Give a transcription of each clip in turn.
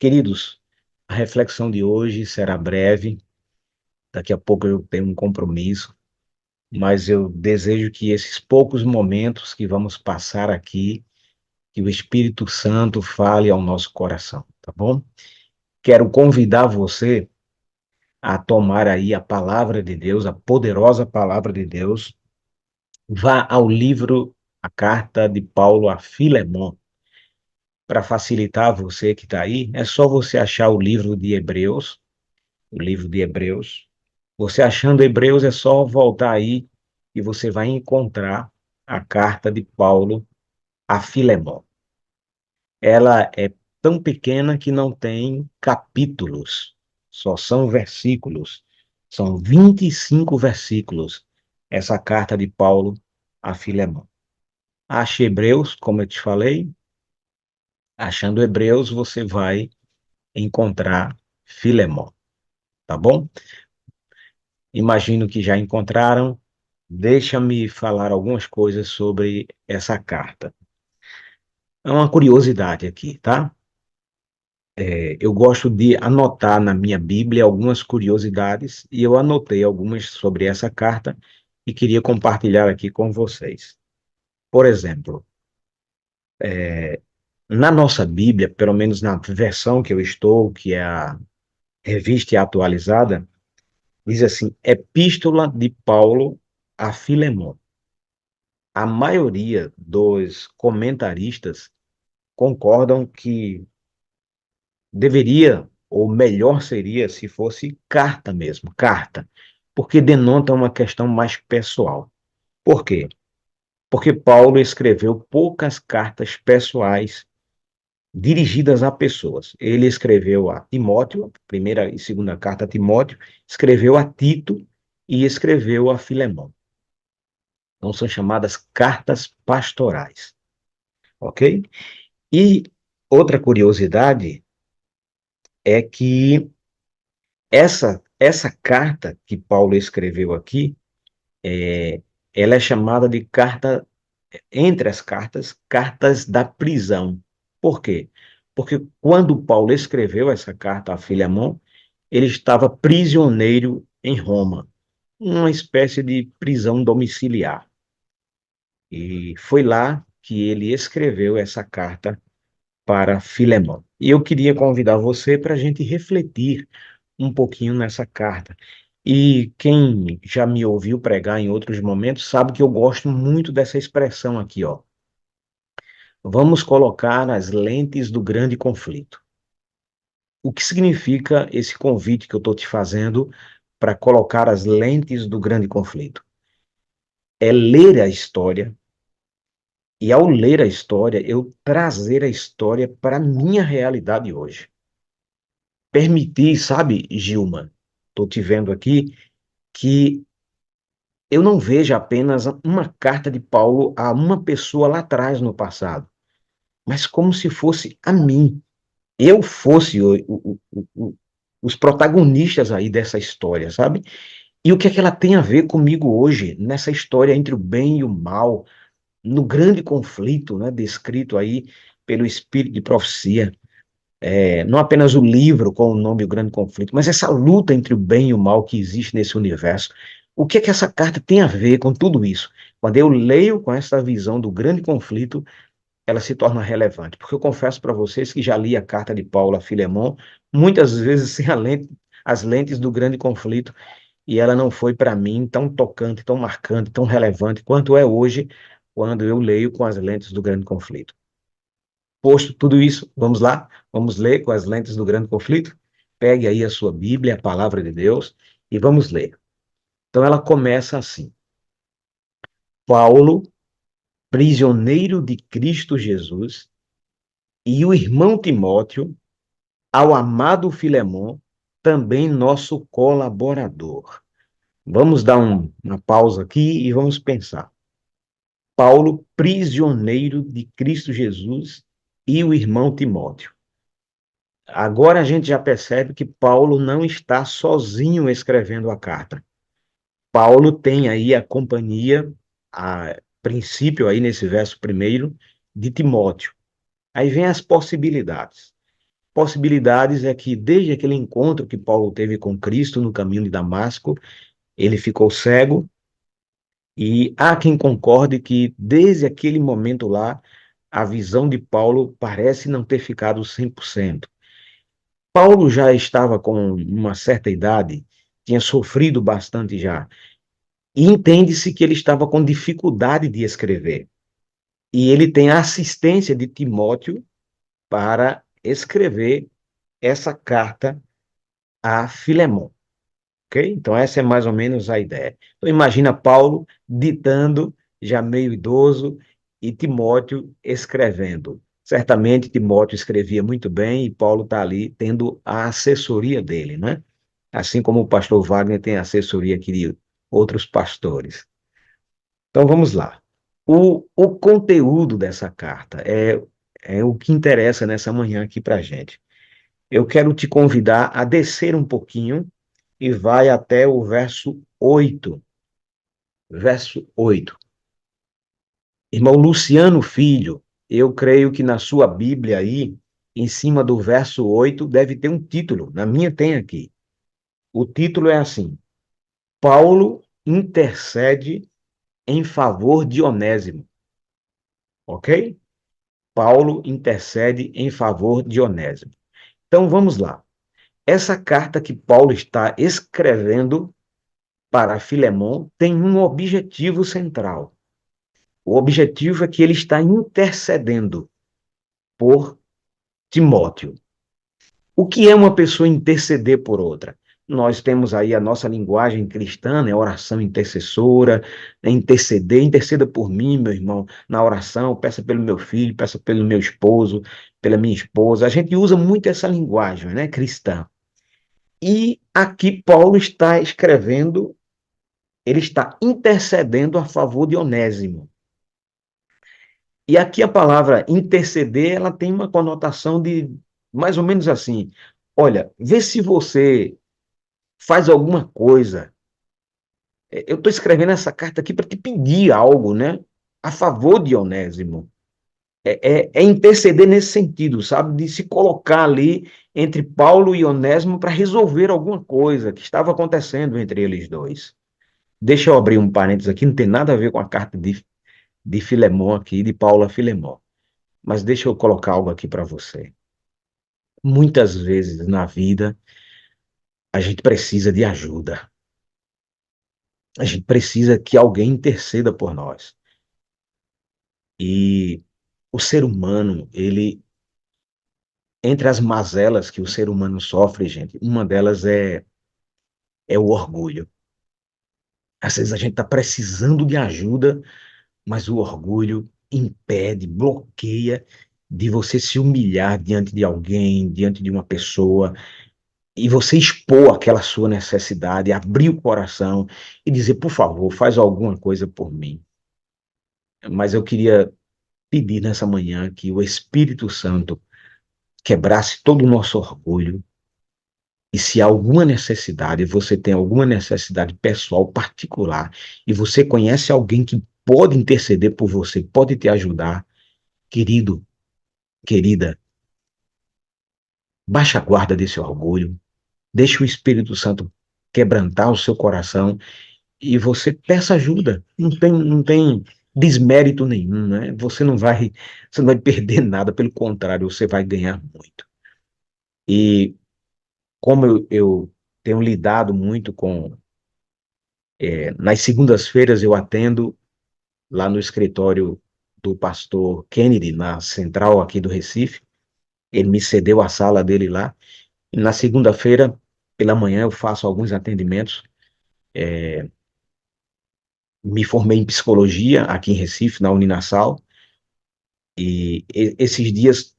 Queridos, a reflexão de hoje será breve. Daqui a pouco eu tenho um compromisso, mas eu desejo que esses poucos momentos que vamos passar aqui, que o Espírito Santo fale ao nosso coração, tá bom? Quero convidar você a tomar aí a palavra de Deus, a poderosa palavra de Deus. Vá ao livro, a carta de Paulo a Filemon. Para facilitar você que está aí, é só você achar o livro de Hebreus, o livro de Hebreus. Você achando Hebreus, é só voltar aí e você vai encontrar a carta de Paulo a Filemon. Ela é tão pequena que não tem capítulos, só são versículos. São 25 versículos, essa carta de Paulo a Filemon. Ache Hebreus, como eu te falei, achando Hebreus, você vai encontrar Filemon, tá bom? Imagino que já encontraram. Deixa-me falar algumas coisas sobre essa carta. É uma curiosidade aqui, tá? Eu gosto de anotar na minha Bíblia algumas curiosidades e eu anotei algumas sobre essa carta e queria compartilhar aqui com vocês. Por exemplo, na nossa Bíblia, pelo menos na versão que eu estou, que é a revista atualizada, diz assim: Epístola de Paulo a Filemon. A maioria dos comentaristas concordam que deveria, ou melhor seria, se fosse carta mesmo, carta, porque denota uma questão mais pessoal. Por quê? Porque Paulo escreveu poucas cartas pessoais dirigidas a pessoas. Ele escreveu a Timóteo, primeira e segunda carta a Timóteo, escreveu a Tito e escreveu a Filemão. Então são chamadas cartas pastorais, ok? E outra curiosidade é que essa carta que Paulo escreveu aqui, ela é chamada de carta, entre as cartas, cartas da prisão. Por quê? Porque quando Paulo escreveu essa carta a Filemão, ele estava prisioneiro em Roma, uma espécie de prisão domiciliar. E foi lá que ele escreveu essa carta para Filemão. E eu queria convidar você para a gente refletir um pouquinho nessa carta. E quem já me ouviu pregar em outros momentos sabe que eu gosto muito dessa expressão aqui, ó. Vamos colocar as lentes do grande conflito. O que significa esse convite que eu estou te fazendo para colocar as lentes do grande conflito? É ler a história e, ao ler a história, eu trazer a história para a minha realidade hoje. Permitir, sabe, Gilma, estou te vendo aqui, que eu não vejo apenas uma carta de Paulo a uma pessoa lá atrás no passado, mas como se fosse a mim. Eu fosse os protagonistas aí dessa história, sabe? E o que é que ela tem a ver comigo hoje, nessa história entre o bem e o mal, no grande conflito, né, descrito aí pelo Espírito de Profecia. Não apenas o livro com o nome O Grande Conflito, mas essa luta entre o bem e o mal que existe nesse universo. O que é que essa carta tem a ver com tudo isso? Quando eu leio com essa visão do grande conflito, ela se torna relevante. Porque eu confesso para vocês que já li a carta de Paulo a Filemon, muitas vezes sem as lentes do grande conflito, e ela não foi para mim tão tocante, tão marcante, tão relevante quanto é hoje, quando eu leio com as lentes do grande conflito. Posto tudo isso, vamos lá, vamos ler com as lentes do grande conflito? Pegue aí a sua Bíblia, a palavra de Deus, e vamos ler. Então ela começa assim: Paulo, prisioneiro de Cristo Jesus, e o irmão Timóteo, ao amado Filemon, também nosso colaborador. Vamos dar uma pausa aqui e vamos pensar. Paulo, prisioneiro de Cristo Jesus, e o irmão Timóteo. Agora a gente já percebe que Paulo não está sozinho escrevendo a carta. Paulo tem aí a companhia, a princípio aí nesse verso primeiro, de Timóteo. Aí vem as possibilidades. possibilidades é que, desde aquele encontro que Paulo teve com Cristo no caminho de Damasco, ele ficou cego, e há quem concorde que, desde aquele momento lá, a visão de Paulo parece não ter ficado 100%. Paulo já estava com uma certa idade, tinha sofrido bastante já, e entende-se que ele estava com dificuldade de escrever. E ele tem a assistência de Timóteo para escrever essa carta a Filemon, ok? Então essa é mais ou menos a ideia. Então imagina Paulo ditando, já meio idoso, e Timóteo escrevendo. Certamente Timóteo escrevia muito bem e Paulo está ali tendo a assessoria dele, né? Assim como o pastor Wagner tem a assessoria aqui de outros pastores. Então vamos lá. O conteúdo dessa carta é o que interessa nessa manhã aqui para a gente. Eu quero te convidar a descer um pouquinho e vai até o verso 8. Verso 8. Irmão Luciano Filho, eu creio que na sua Bíblia aí, em cima do verso 8, deve ter um título. Na minha tem aqui. O título é assim: Paulo intercede em favor de Onésimo. Ok? Paulo intercede em favor de Onésimo. Então vamos lá. Essa carta que Paulo está escrevendo para Filemon tem um objetivo central. O objetivo é que ele está intercedendo por Timóteo. O que é uma pessoa interceder por outra? Nós temos aí a nossa linguagem cristã, né? Oração intercessora, né? Interceder, interceda por mim, meu irmão, na oração, peça pelo meu filho, peça pelo meu esposo, pela minha esposa. A gente usa muito essa linguagem, né, cristã. E aqui Paulo está escrevendo, ele está intercedendo a favor de Onésimo. E aqui a palavra interceder, ela tem uma conotação de mais ou menos assim: olha, vê se você faz alguma coisa. Eu estou escrevendo essa carta aqui para te pedir algo, né? A favor de Onésimo. É interceder nesse sentido, sabe? De se colocar ali entre Paulo e Onésimo para resolver alguma coisa que estava acontecendo entre eles dois. Deixa eu abrir um parênteses aqui, não tem nada a ver com a carta de Filemon aqui, de Paulo a Filemon. Mas deixa eu colocar algo aqui para você. Muitas vezes na vida, a gente precisa de ajuda. A gente precisa que alguém interceda por nós. E o ser humano, ele, entre as mazelas que o ser humano sofre, gente, uma delas é o orgulho. Às vezes a gente está precisando de ajuda, mas o orgulho impede, bloqueia de você se humilhar diante de alguém, diante de uma pessoa, e você expor aquela sua necessidade, abrir o coração e dizer, por favor, faz alguma coisa por mim. Mas eu queria pedir nessa manhã que o Espírito Santo quebrasse todo o nosso orgulho, e se há alguma necessidade, você tem alguma necessidade pessoal, particular, e você conhece alguém que pode interceder por você, pode te ajudar, querido, querida, baixa a guarda desse orgulho, deixe o Espírito Santo quebrantar o seu coração e você peça ajuda. Não tem desmérito nenhum, né? Você não vai perder nada, pelo contrário, você vai ganhar muito. E como eu tenho lidado muito com, nas segundas-feiras eu atendo lá no escritório do pastor Kennedy, na central aqui do Recife. Ele me cedeu a sala dele lá. E na segunda-feira, pela manhã, eu faço alguns atendimentos. Me formei em psicologia aqui em Recife, na Uninasal, e esses dias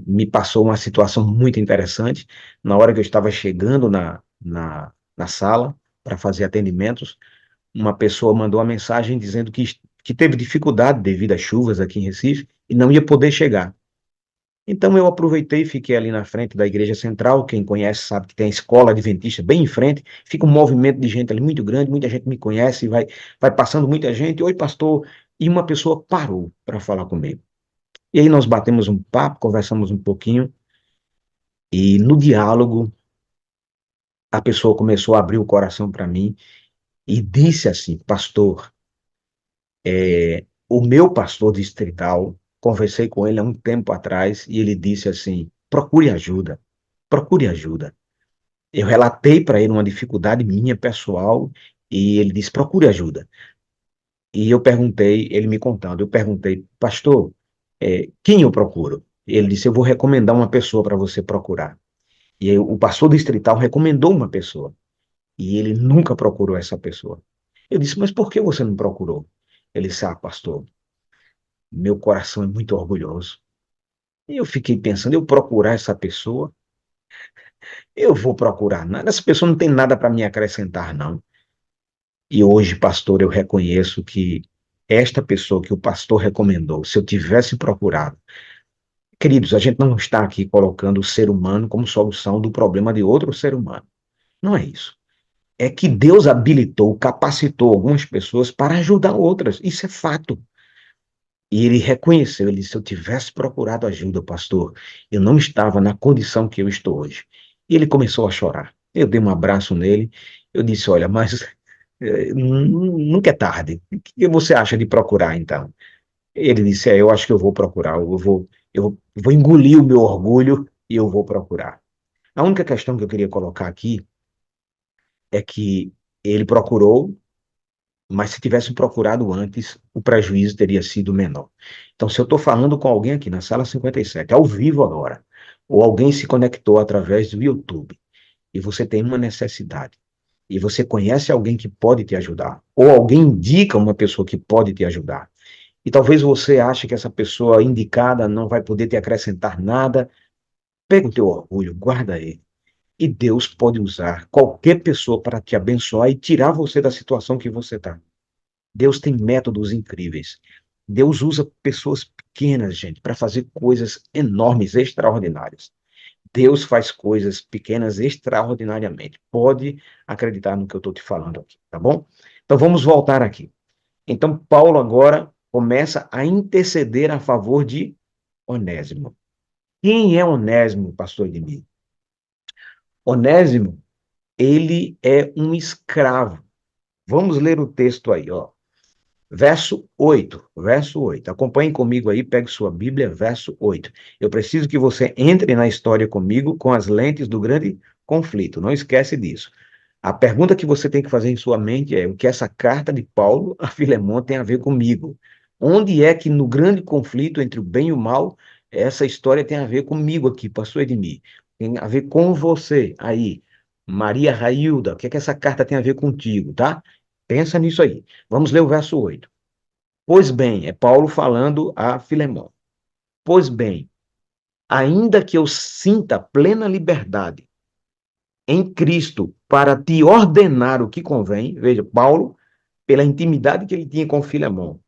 me passou uma situação muito interessante. Na hora que eu estava chegando na sala para fazer atendimentos, uma pessoa mandou uma mensagem dizendo que teve dificuldade devido às chuvas aqui em Recife e não ia poder chegar. Então eu aproveitei e fiquei ali na frente da igreja central. Quem conhece sabe que tem a escola adventista bem em frente. Fica um movimento de gente ali muito grande, muita gente me conhece, vai passando muita gente. Oi, pastor. E uma pessoa parou para falar comigo. E aí nós batemos um papo, conversamos um pouquinho, E no diálogo, a pessoa começou a abrir o coração para mim e disse assim: Pastor, o meu pastor distrital, conversei com ele há um tempo atrás e ele disse assim: procure ajuda, procure ajuda. Eu relatei para ele uma dificuldade minha pessoal e ele disse: procure ajuda. E eu perguntei, ele me contando, eu perguntei: pastor, quem eu procuro? Ele disse: eu vou recomendar uma pessoa para você procurar. E aí, o pastor distrital recomendou uma pessoa e ele nunca procurou essa pessoa. Eu disse: mas por que você não procurou? Ele disse: ah, pastor, meu coração é muito orgulhoso. E eu fiquei pensando: eu procurar essa pessoa? Eu vou procurar nada. Essa pessoa não tem nada para me acrescentar, não. E hoje, pastor, eu reconheço que esta pessoa que o pastor recomendou, se eu tivesse procurado, queridos, a gente não está aqui colocando o ser humano como solução do problema de outro ser humano. Não é isso. É que Deus habilitou, capacitou algumas pessoas para ajudar outras. Isso é fato. E ele reconheceu, ele disse: se eu tivesse procurado ajuda, pastor, eu não estava na condição que eu estou hoje. E ele começou a chorar. Eu dei um abraço nele, eu disse: olha, mas nunca é tarde. O que você acha de procurar, então? Ele disse: eu acho que eu vou procurar, eu vou engolir o meu orgulho e eu vou procurar. A única questão que eu queria colocar aqui é que ele procurou, mas se tivesse procurado antes, o prejuízo teria sido menor. Então, se eu estou falando com alguém aqui na sala 57, ao vivo agora, ou alguém se conectou através do YouTube, e você tem uma necessidade, e você conhece alguém que pode te ajudar, ou alguém indica uma pessoa que pode te ajudar, e talvez você ache que essa pessoa indicada não vai poder te acrescentar nada, pega o teu orgulho, guarda ele. E Deus pode usar qualquer pessoa para te abençoar e tirar você da situação que você está. Deus tem métodos incríveis. Deus usa pessoas pequenas, gente, para fazer coisas enormes, extraordinárias. Deus faz coisas pequenas extraordinariamente. Pode acreditar no que eu estou te falando aqui, tá bom? Então vamos voltar aqui. Então Paulo agora começa a interceder a favor de Onésimo. Quem é Onésimo, pastor Edmir? Onésimo, ele é um escravo. Vamos ler o texto aí, ó. Verso 8. Acompanhe comigo aí, pegue sua Bíblia, verso 8. Eu preciso que você entre na história comigo com as lentes do grande conflito. Não esquece disso. A pergunta que você tem que fazer em sua mente é: o que essa carta de Paulo a Filemon tem a ver comigo? Onde é que no grande conflito entre o bem e o mal, essa história tem a ver comigo aqui, pastor Edmir? Tem a ver com você aí, Maria Railda. O que é que essa carta tem a ver contigo, tá? Pensa nisso aí. Vamos ler o verso 8. Pois bem, é Paulo falando a Filemão. Pois bem, ainda que eu sinta plena liberdade em Cristo para te ordenar o que convém, veja, Paulo, pela intimidade que ele tinha com Filemão,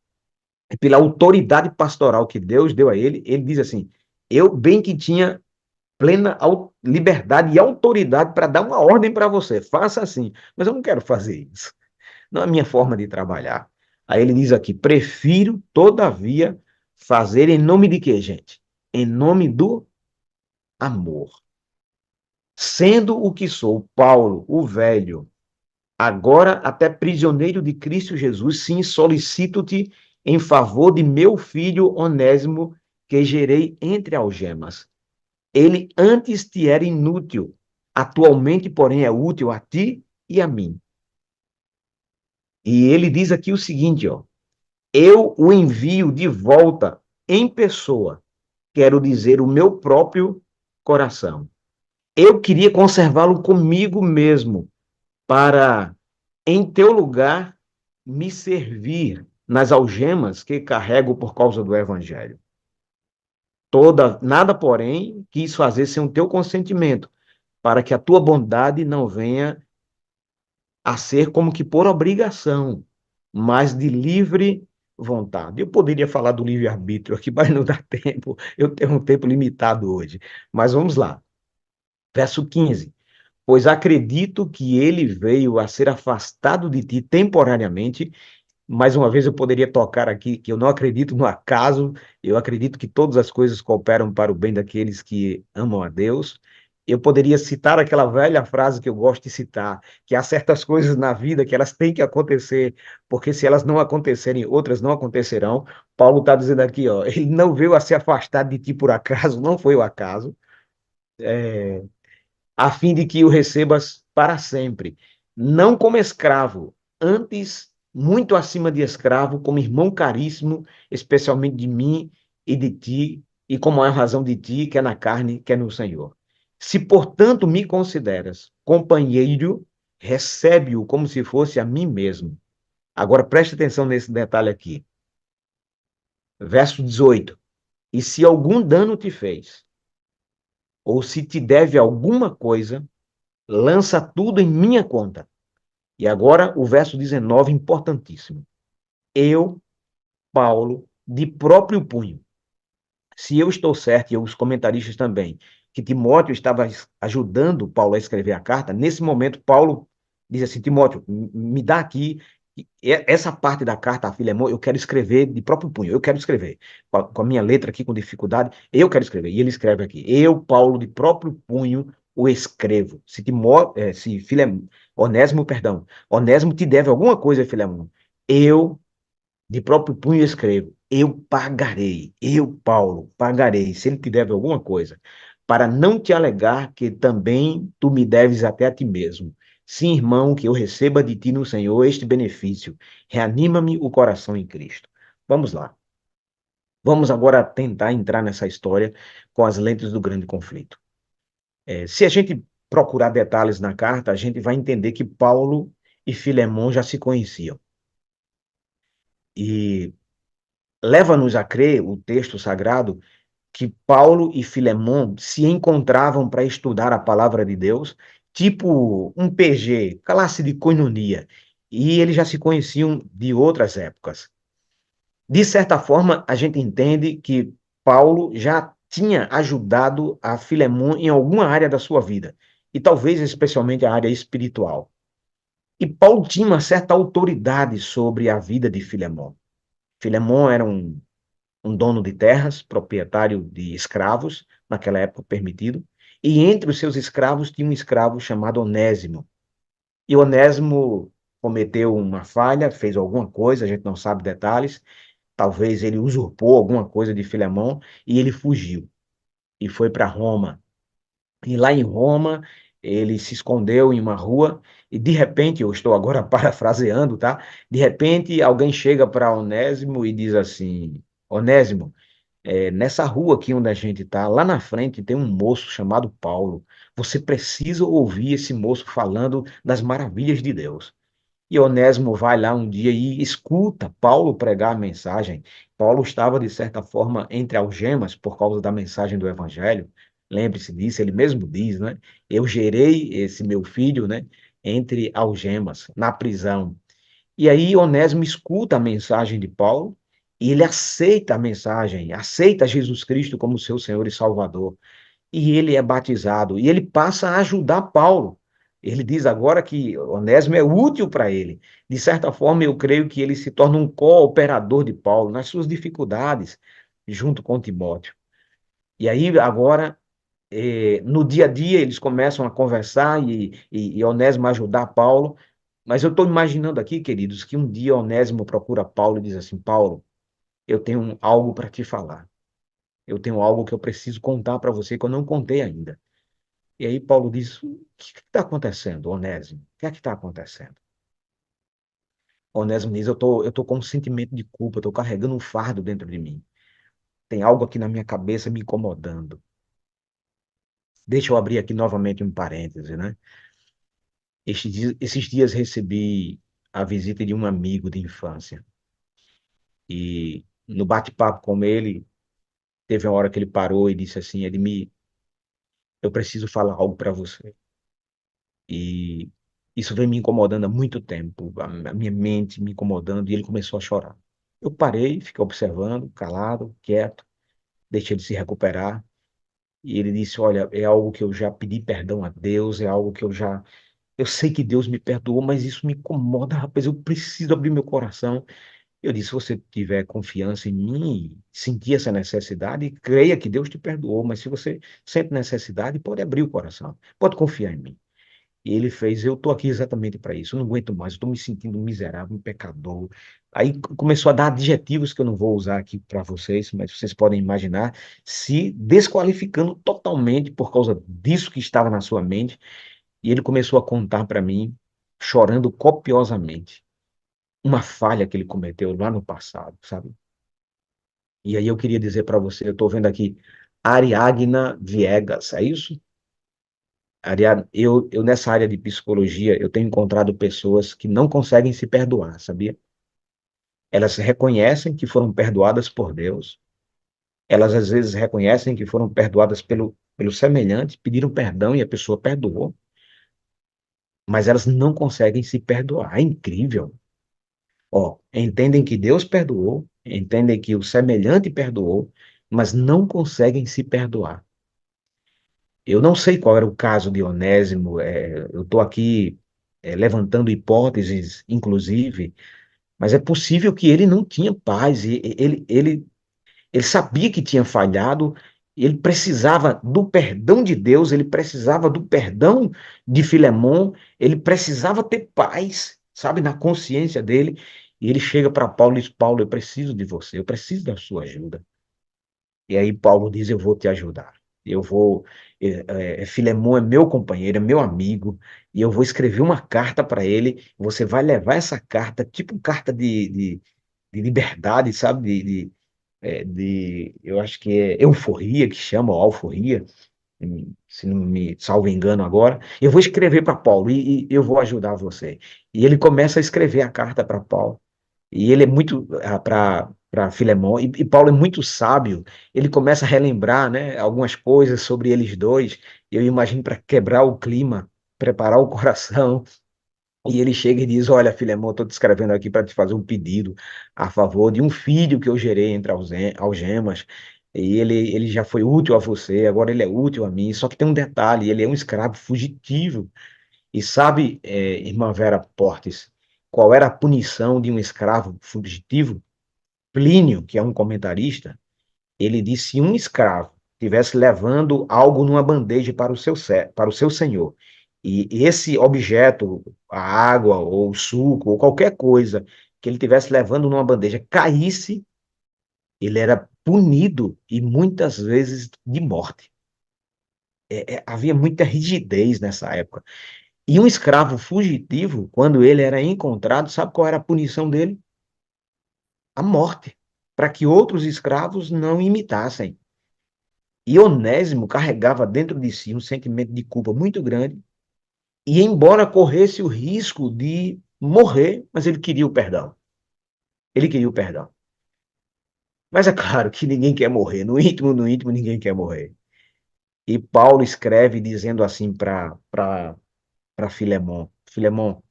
pela autoridade pastoral que Deus deu a ele, ele diz assim: eu bem que tinha plena liberdade e autoridade para dar uma ordem para você, faça assim, mas eu não quero fazer isso. Não é a minha forma de trabalhar. Aí ele diz aqui: prefiro, todavia, fazer em nome de quê, gente? Em nome do amor. Sendo o que sou, Paulo, o velho, agora até prisioneiro de Cristo Jesus, sim, solicito-te em favor de meu filho Onésimo, que gerei entre algemas. Ele antes te era inútil, atualmente, porém, é útil a ti e a mim. E ele diz aqui o seguinte, ó: eu o envio de volta em pessoa, quero dizer, o meu próprio coração. Eu queria conservá-lo comigo mesmo, para, em teu lugar, me servir nas algemas que carrego por causa do evangelho. Nada, porém, quis fazer sem o teu consentimento, para que a tua bondade não venha a ser como que por obrigação, mas de livre vontade. Eu poderia falar do livre-arbítrio aqui, mas não dá tempo. Eu tenho um tempo limitado hoje. Mas vamos lá. Verso 15. Pois acredito que ele veio a ser afastado de ti temporariamente. Mais uma vez eu poderia tocar aqui que eu não acredito no acaso, eu acredito que todas as coisas cooperam para o bem daqueles que amam a Deus. Eu poderia citar aquela velha frase que eu gosto de citar, que há certas coisas na vida que elas têm que acontecer, porque se elas não acontecerem, outras não acontecerão. Paulo está dizendo aqui, ó, ele não veio a se afastar de ti por acaso, não foi o acaso, a fim de que o recebas para sempre, não como escravo, antes muito acima de escravo, como irmão caríssimo, especialmente de mim e de ti, e com maior razão de ti, quer na carne, quer no Senhor. Se, portanto, me consideras companheiro, recebe-o como se fosse a mim mesmo. Agora preste atenção nesse detalhe aqui. Verso 18. E se algum dano te fez, ou se te deve alguma coisa, lança tudo em minha conta. E agora o verso 19, importantíssimo. Eu, Paulo, de próprio punho, se eu estou certo, e os comentaristas também, que Timóteo estava ajudando Paulo a escrever a carta, nesse momento Paulo diz assim, Timóteo, me dá aqui essa parte da carta a Filemão, eu quero escrever de próprio punho, eu quero escrever, com a minha letra aqui com dificuldade, eu quero escrever. E ele escreve aqui, eu, Paulo, de próprio punho, o escrevo. Se Timóteo, se Filemão, Onésimo, perdão, Onésimo te deve alguma coisa, Filemão, eu de próprio punho escrevo: eu pagarei, eu, Paulo, pagarei, se ele te deve alguma coisa, para não te alegar que também tu me deves até a ti mesmo. Sim, irmão, que eu receba de ti no Senhor este benefício. Reanima-me o coração em Cristo. Vamos lá. Vamos agora tentar entrar nessa história com as lentes do grande conflito. Se a gente procurar detalhes na carta, a gente vai entender que Paulo e Filemão já se conheciam. E leva-nos a crer, o texto sagrado, que Paulo e Filemão se encontravam para estudar a palavra de Deus, tipo um PG, classe de coinonia, e eles já se conheciam de outras épocas. De certa forma, a gente entende que Paulo já tinha ajudado a Filemão em alguma área da sua vida, e talvez especialmente a área espiritual. E Paulo tinha uma certa autoridade sobre a vida de Filemão. Filemão era um dono de terras, proprietário de escravos, naquela época permitido, e entre os seus escravos tinha um escravo chamado Onésimo. E Onésimo cometeu uma falha, fez alguma coisa, a gente não sabe detalhes, talvez ele usurpou alguma coisa de Filemão e ele fugiu e foi para Roma. E lá em Roma, ele se escondeu em uma rua e de repente, eu estou agora parafraseando, tá? De repente, alguém chega para Onésimo e diz assim: Onésimo, nessa rua aqui onde a gente está, lá na frente tem um moço chamado Paulo. Você precisa ouvir esse moço falando das maravilhas de Deus. E Onésimo vai lá um dia e escuta Paulo pregar a mensagem. Paulo estava, de certa forma, entre algemas por causa da mensagem do Evangelho. Lembre-se disso, ele mesmo diz, né? Eu gerei esse meu filho, né? Entre algemas, na prisão. E aí Onésimo escuta a mensagem de Paulo e ele aceita a mensagem, aceita Jesus Cristo como seu Senhor e Salvador. E ele é batizado e ele passa a ajudar Paulo. Ele diz agora que Onésimo é útil para ele. De certa forma, eu creio que ele se torna um cooperador de Paulo nas suas dificuldades, junto com Timóteo. E aí, agora, no dia a dia, eles começam a conversar e Onésimo ajudar Paulo. Mas eu estou imaginando aqui, queridos, que um dia Onésimo procura Paulo e diz assim: Paulo, eu tenho algo para te falar. Eu tenho algo que eu preciso contar para você que eu não contei ainda. E aí Paulo diz: o que está acontecendo, Onésimo? O que é que está acontecendo? Onésimo diz: eu tô com um sentimento de culpa, estou carregando um fardo dentro de mim. Tem algo aqui na minha cabeça me incomodando. Deixa eu abrir aqui novamente um parêntese, né? Esses dias recebi a visita de um amigo de infância. E no bate-papo com ele, teve uma hora que ele parou e disse assim: Edmir, eu preciso falar algo para você. E isso vem me incomodando há muito tempo, a minha mente me incomodando, e ele começou a chorar. Eu parei, fiquei observando, calado, quieto, deixei ele se recuperar, e ele disse: Olha, é algo que eu já pedi perdão a Deus, é algo que eu já. Eu sei que Deus me perdoou, mas isso me incomoda, rapaz. Eu preciso abrir meu coração. Eu disse: se você tiver confiança em mim, sentir essa necessidade, creia que Deus te perdoou, mas se você sente necessidade, pode abrir o coração, pode confiar em mim. E ele fez: eu estou aqui exatamente para isso, eu não aguento mais, eu estou me sentindo miserável, um pecador. Aí começou a dar adjetivos que eu não vou usar aqui para vocês, mas vocês podem imaginar, se desqualificando totalmente por causa disso que estava na sua mente. E ele começou a contar para mim, chorando copiosamente, uma falha que ele cometeu lá no passado, sabe? E aí eu queria dizer para você, eu estou vendo aqui, Ariadna Viegas, é isso? Ariadna, eu nessa área de psicologia, eu tenho encontrado pessoas que não conseguem se perdoar, sabia? Elas reconhecem que foram perdoadas por Deus, elas às vezes reconhecem que foram perdoadas pelo semelhante, pediram perdão e a pessoa perdoou, mas elas não conseguem se perdoar. É incrível. Ó, entendem que Deus perdoou, entendem que o semelhante perdoou, mas não conseguem se perdoar. Eu não sei qual era o caso de Onésimo, eu estou aqui levantando hipóteses, inclusive, mas é possível que ele não tinha paz, ele sabia que tinha falhado, ele precisava do perdão de Deus, ele precisava do perdão de Filemon, ele precisava ter paz, sabe, na consciência dele, e ele chega para Paulo e diz: Paulo, eu preciso de você, eu preciso da sua ajuda. E aí Paulo diz: eu vou te ajudar. Eu vou, Filemon é meu companheiro, é meu amigo, e eu vou escrever uma carta para ele. Você vai levar essa carta, tipo carta de liberdade, sabe? Eu acho que é euforia, que chama, ou alforria, se não me salvo engano agora. Eu vou escrever para Paulo e eu vou ajudar você. E ele começa a escrever a carta para Paulo. E ele é muito para Filemão, e Paulo é muito sábio. Ele começa a relembrar, né, algumas coisas sobre eles dois. Eu imagino para quebrar o clima, preparar o coração. E ele chega e diz: olha, Filemão, estou te escrevendo aqui para te fazer um pedido a favor de um filho que eu gerei entre algemas. E ele já foi útil a você, agora ele é útil a mim. Só que tem um detalhe: ele é um escravo fugitivo. E sabe, irmã Vera Portes, qual era a punição de um escravo fugitivo? Plínio, que é um comentarista, ele disse: se um escravo estivesse levando algo numa bandeja para o seu senhor, e esse objeto, a água, ou o suco, ou qualquer coisa que ele estivesse levando numa bandeja, caísse, ele era punido, e muitas vezes de morte. Havia muita rigidez nessa época. E um escravo fugitivo, quando ele era encontrado, sabe qual era a punição dele? A morte, para que outros escravos não imitassem. E Onésimo carregava dentro de si um sentimento de culpa muito grande, e embora corresse o risco de morrer, mas ele queria o perdão. Ele queria o perdão. Mas é claro que ninguém quer morrer. No íntimo, ninguém quer morrer. E Paulo escreve dizendo assim para Filemon: Filemon,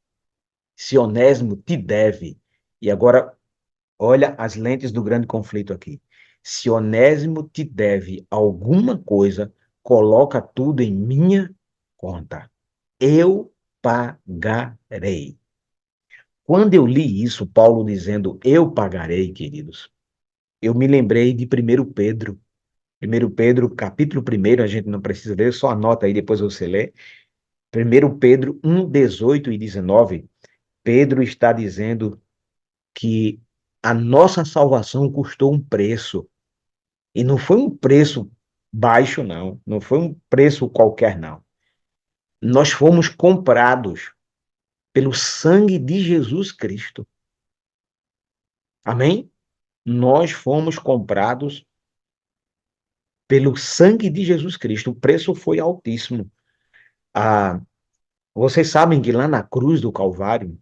se Onésimo te deve, e agora olha as lentes do grande conflito aqui. Se Onésimo te deve alguma coisa, coloca tudo em minha conta. Eu pagarei. Quando eu li isso, Paulo dizendo eu pagarei, queridos, eu me lembrei de 1 Pedro. 1 Pedro, capítulo 1, a gente não precisa ler, só anota aí, depois você lê. 1 Pedro 1, 18 e 19, Pedro está dizendo que a nossa salvação custou um preço. E não foi um preço baixo, não. Não foi um preço qualquer, não. Nós fomos comprados pelo sangue de Jesus Cristo. Amém? Nós fomos comprados pelo sangue de Jesus Cristo. O preço foi altíssimo. Ah, vocês sabem que lá na cruz do Calvário,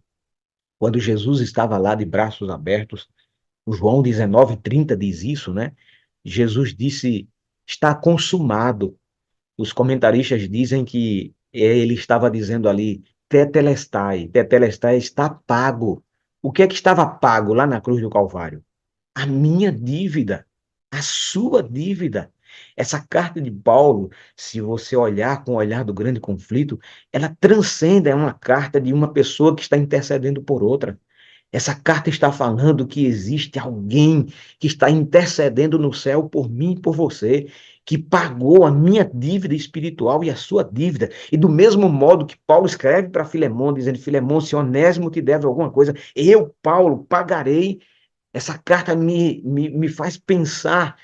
quando Jesus estava lá de braços abertos, o João 19:30 diz isso, né? Jesus disse: está consumado. Os comentaristas dizem que ele estava dizendo ali, tetelestai, está pago. O que é que estava pago lá na cruz do Calvário? A minha dívida, a sua dívida. Essa carta de Paulo, se você olhar com o olhar do grande conflito, ela transcende, é uma carta de uma pessoa que está intercedendo por outra. Essa carta está falando que existe alguém que está intercedendo no céu por mim e por você, que pagou a minha dívida espiritual e a sua dívida. E do mesmo modo que Paulo escreve para Filemão, dizendo: Filemão, se Onésimo te deve alguma coisa, eu, Paulo, pagarei. Essa carta me faz pensar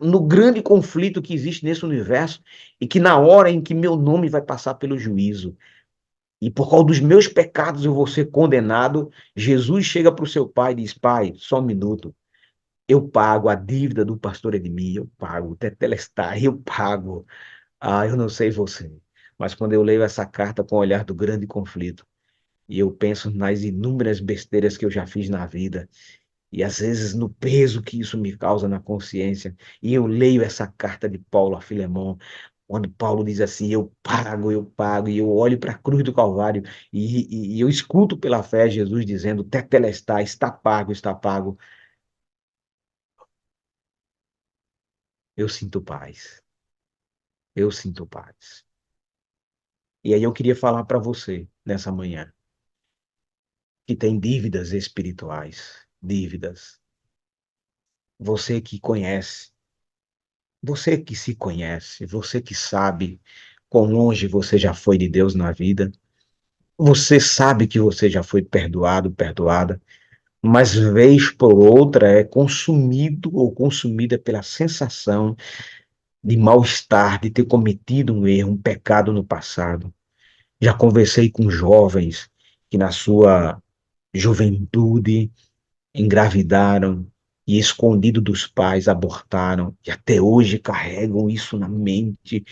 no grande conflito que existe nesse universo e que na hora em que meu nome vai passar pelo juízo, e por causa dos meus pecados eu vou ser condenado, Jesus chega para o seu pai e diz: Pai, só um minuto, eu pago a dívida do pastor Edmir, eu pago, o Tetelestai, eu pago. Ah, eu não sei você, mas quando eu leio essa carta com o olhar do grande conflito, e eu penso nas inúmeras besteiras que eu já fiz na vida, e às vezes no peso que isso me causa na consciência, e eu leio essa carta de Paulo a Filemão, quando Paulo diz assim: eu pago, e eu olho para a cruz do Calvário, e eu escuto pela fé Jesus dizendo: Tetelestai, está pago, eu sinto paz, eu sinto paz. E aí eu queria falar para você, nessa manhã, que tem dívidas espirituais, dívidas, você que conhece, você que se conhece, você que sabe quão longe você já foi de Deus na vida, você sabe que você já foi perdoado, perdoada, mas vez por outra é consumido ou consumida pela sensação de mal-estar, de ter cometido um erro, um pecado no passado. Já conversei com jovens que na sua juventude engravidaram e escondido dos pais abortaram e até hoje carregam isso na mente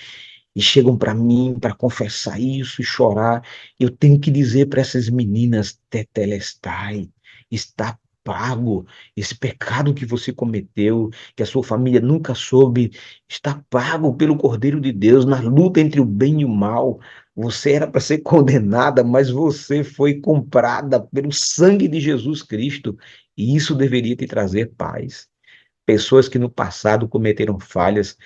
e chegam para mim para confessar isso e chorar. Eu tenho que dizer para essas meninas: Tetelestai, está pago. Esse pecado que você cometeu, que a sua família nunca soube, está pago pelo Cordeiro de Deus na luta entre o bem e o mal. Você era para ser condenada, mas você foi comprada pelo sangue de Jesus Cristo, e isso deveria te trazer paz. Pessoas que no passado cometeram falhas,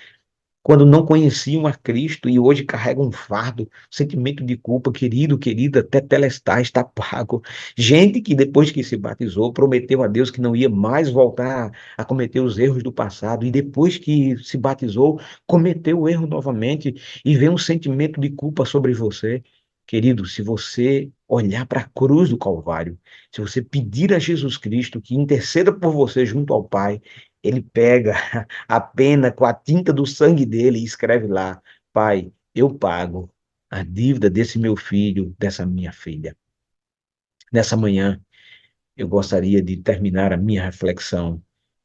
quando não conheciam a Cristo e hoje carregam um fardo, sentimento de culpa, querido, querida, até telestar está pago. Gente que depois que se batizou, prometeu a Deus que não ia mais voltar a cometer os erros do passado, e depois que se batizou, cometeu o erro novamente e vem um sentimento de culpa sobre você. Querido, se você olhar para a cruz do Calvário, se você pedir a Jesus Cristo que interceda por você junto ao Pai, ele pega a pena com a tinta do sangue dele e escreve lá: Pai, eu pago a dívida desse meu filho, dessa minha filha. Nessa manhã, eu gostaria de terminar a minha reflexão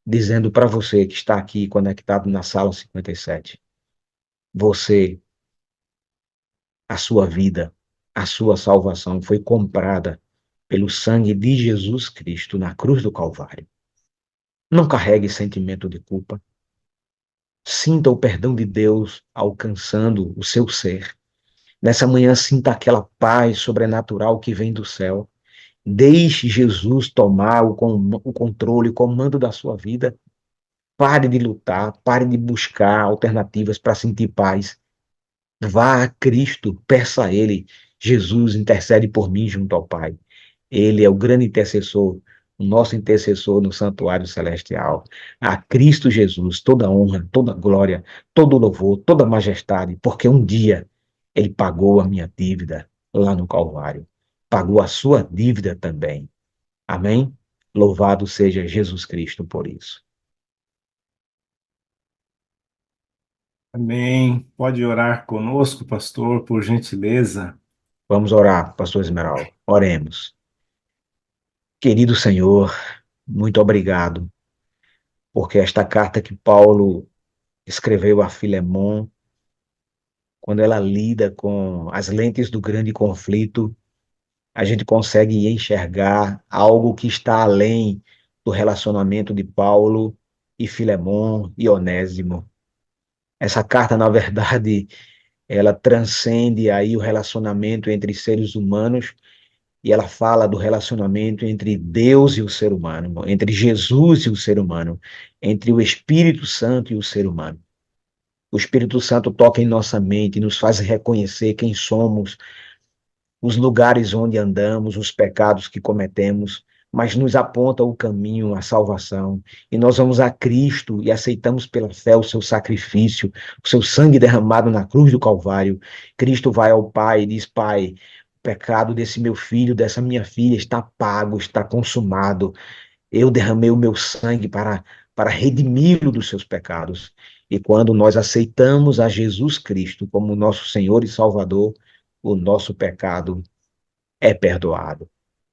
dizendo para você que está aqui conectado na sala 57, você, a sua vida, a sua salvação foi comprada pelo sangue de Jesus Cristo na cruz do Calvário. Não carregue sentimento de culpa. Sinta o perdão de Deus alcançando o seu ser. Nessa manhã, sinta aquela paz sobrenatural que vem do céu. Deixe Jesus tomar o controle, o comando da sua vida. Pare de lutar, pare de buscar alternativas para sentir paz. Vá a Cristo, peça a Ele: Jesus, intercede por mim junto ao Pai. Ele é o grande intercessor, o nosso intercessor no santuário celestial. A Cristo Jesus, toda honra, toda glória, todo louvor, toda majestade, porque um dia Ele pagou a minha dívida lá no Calvário. Pagou a sua dívida também. Amém? Louvado seja Jesus Cristo por isso. Amém. Pode orar conosco, pastor, por gentileza. Vamos orar, pastor Esmeralda. Oremos. Querido Senhor, muito obrigado, porque esta carta que Paulo escreveu a Filemon, quando ela lida com as lentes do grande conflito, a gente consegue enxergar algo que está além do relacionamento de Paulo e Filemon e Onésimo. Essa carta, na verdade, ela transcende aí o relacionamento entre seres humanos, e ela fala do relacionamento entre Deus e o ser humano, entre Jesus e o ser humano, entre o Espírito Santo e o ser humano. O Espírito Santo toca em nossa mente e nos faz reconhecer quem somos, os lugares onde andamos, os pecados que cometemos, mas nos aponta o caminho, a salvação. E nós vamos a Cristo e aceitamos pela fé o seu sacrifício, o seu sangue derramado na cruz do Calvário. Cristo vai ao Pai e diz: Pai, o pecado desse meu filho, dessa minha filha está pago, está consumado. Eu derramei o meu sangue para redimi-lo dos seus pecados. E quando nós aceitamos a Jesus Cristo como nosso Senhor e Salvador, o nosso pecado é perdoado.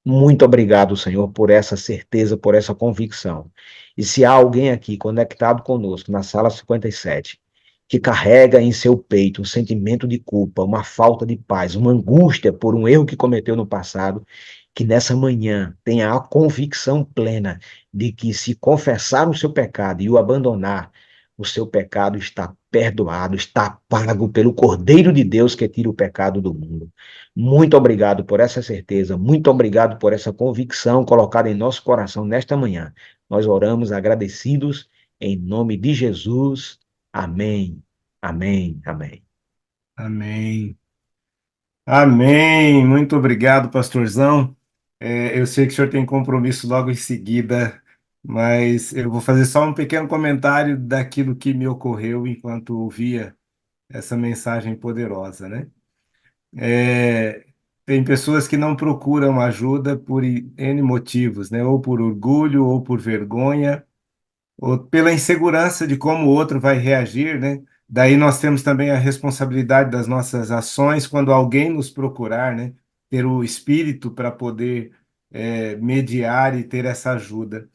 Muito obrigado, Senhor, por essa certeza, por essa convicção. E se há alguém aqui conectado conosco na sala 57, que carrega em seu peito um sentimento de culpa, uma falta de paz, uma angústia por um erro que cometeu no passado, que nessa manhã tenha a convicção plena de que se confessar o seu pecado e o abandonar, o seu pecado está perdoado, está pago pelo Cordeiro de Deus que tira o pecado do mundo. Muito obrigado por essa certeza, muito obrigado por essa convicção colocada em nosso coração nesta manhã. Nós oramos agradecidos em nome de Jesus. Amém. Amém. Amém. Amém. Amém. Muito obrigado, pastorzão. Eu sei que o senhor tem compromisso logo em seguida, mas eu vou fazer só um pequeno comentário daquilo que me ocorreu enquanto ouvia essa mensagem poderosa, né? É, Tem pessoas que não procuram ajuda por N motivos, né? Ou por orgulho, ou por vergonha, ou pela insegurança de como o outro vai reagir, né? Daí nós temos também a responsabilidade das nossas ações quando alguém nos procurar, né? Ter o espírito para poder mediar e ter essa ajuda.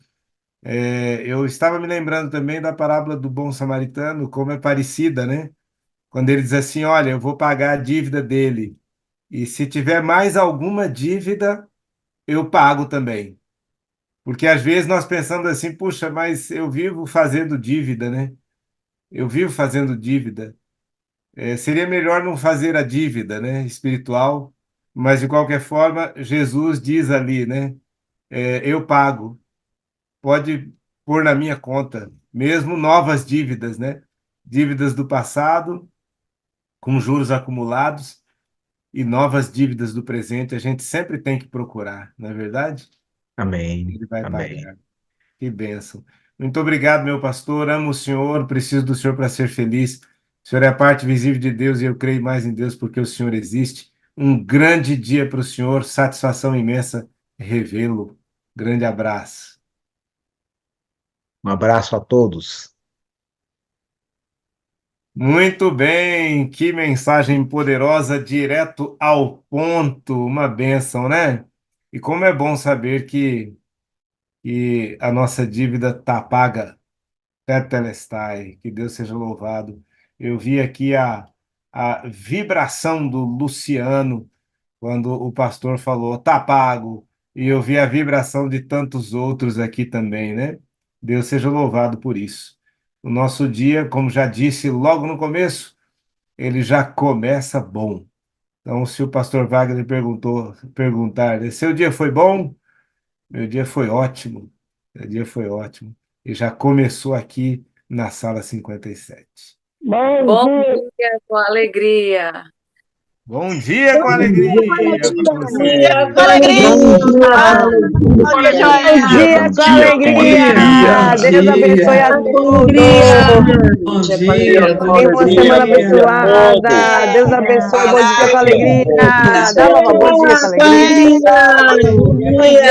Eu estava me lembrando também da parábola do bom samaritano, como é parecida, né? Quando ele diz assim: olha, eu vou pagar a dívida dele, e se tiver mais alguma dívida, eu pago também. Porque às vezes nós pensamos assim: puxa, mas eu vivo fazendo dívida, né? Eu vivo fazendo dívida. Seria melhor não fazer a dívida, né, espiritual, mas de qualquer forma, Jesus diz ali, né, eu pago, pode pôr na minha conta, mesmo novas dívidas, né, dívidas do passado, com juros acumulados, e novas dívidas do presente, a gente sempre tem que procurar, não é verdade? Amém. Ele vai Amém. pagar. Que bênção. Muito obrigado, meu pastor. Amo o Senhor, preciso do Senhor para ser feliz. O Senhor é a parte visível de Deus e eu creio mais em Deus porque o Senhor existe. Um grande dia para o Senhor, satisfação imensa revê-lo. Grande abraço. Um abraço a todos. Muito bem, que mensagem poderosa, direto ao ponto, uma bênção, né? E como é bom saber que a nossa dívida está paga. Tetelestai, que Deus seja louvado. Eu vi aqui a vibração do Luciano quando o pastor falou, tá pago, e eu vi a vibração de tantos outros aqui também, né? Deus seja louvado por isso. O nosso dia, como já disse logo no começo, ele já começa bom. Então, se o pastor Wagner perguntar, né, seu dia foi bom? Meu dia foi ótimo. Meu dia foi ótimo. E já começou aqui na sala 57. Bom dia com alegria. Bom dia com alegria para você. Com alegria. Bom dia, Bom dia, bom dia, Joel. com alegria. Deus abençoe a todos. Bom dia, com Tenha uma semana abençoada. Deus abençoe. Bom dia com alegria. Dá uma bom dia com alegria. alegria.